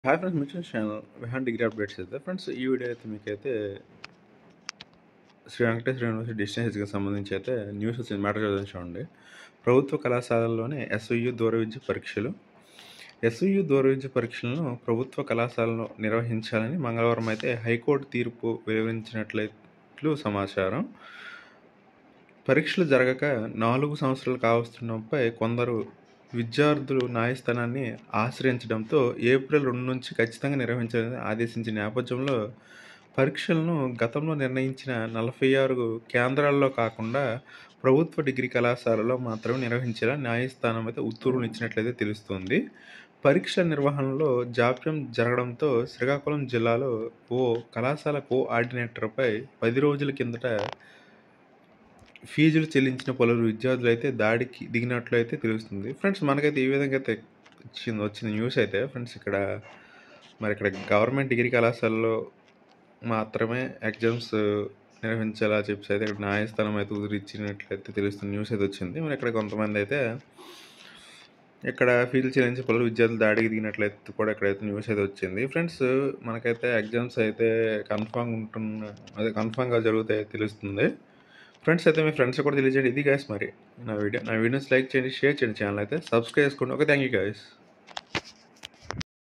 Hi friends, mission channel Vihan degree updates అయితే friends ఈ video అయితే మీకైతే Shri Venkateswara University distance education సంబంధించి అయితే న్యూస్ వచ్చింది. మ్యాటర్ చదివి చూడండి. ప్రభుత్వ కళాశాలల్లోనే ఎస్వియు దూర విద్య పరీక్షలు. ఎస్వియు దూర విద్య పరీక్షలను ప్రభుత్వ కళాశాలలో నిర్వహించాలని మంగళవారం అయితే హైకోర్టు తీర్పు వెలువరించినట్లు సమాచారం. పరీక్షలు జరగక 4 సంవత్సరాలు కావస్తుండడంపై కొందరు విద్యార్థులు న్యాయస్థానాన్ని ఆశ్రయించడంతో ఏప్రిల్ 2 నుంచి ఖచ్చితంగా నిర్వహించాలని ఆదేశించిన నేపథ్యంలో పరీక్షలను గతంలో నిర్ణయించిన 46 కేంద్రాల్లో కాకుండా ప్రభుత్వ డిగ్రీ కళాశాలలో మాత్రమే నిర్వహించేలా న్యాయస్థానం అయితే ఉత్తర్వునిచ్చినట్లయితే తెలుస్తుంది. పరీక్షల నిర్వహణలో జాప్యం జరగడంతో శ్రీకాకుళం జిల్లాలో ఓ కళాశాల కోఆర్డినేటర్పై 10 రోజుల కిందట ఫీజులు చెల్లించిన పలువురు విద్యార్థులైతే దాడికి దిగినట్లయితే తెలుస్తుంది. ఫ్రెండ్స్, మనకైతే ఈ విధంగా అయితే వచ్చిన న్యూస్ అయితే ఫ్రెండ్స్ ఇక్కడ గవర్నమెంట్ డిగ్రీ కళాశాలలో మాత్రమే ఎగ్జామ్స్ నిర్వహించేలా చెప్పేసి అయితే ఇక్కడ న్యాయస్థానం అయితే ఉదిరిచ్చినట్లయితే తెలుస్తున్న న్యూస్ అయితే వచ్చింది. మరి ఇక్కడ కొంతమంది అయితే ఇక్కడ ఫీజులు చెల్లించే పలువురు విద్యార్థులు దాడికి దిగినట్లయితే కూడా ఇక్కడైతే న్యూస్ అయితే వచ్చింది. ఫ్రెండ్స్, మనకైతే ఎగ్జామ్స్ అయితే కన్ఫామ్గా జరుగుతాయి తెలుస్తుంది. ఫ్రెండ్స్, అయితే మీ ఫ్రెండ్స్ కూడా తెలియజేయండి. ఇది గైస్ మరి నా వీడియోస్ లైక్ చేయండి, షేర్ చేయండి, ఛానల్ అయితే సబ్స్క్రైబ్ చేసుకోండి. Okay, thank you guys.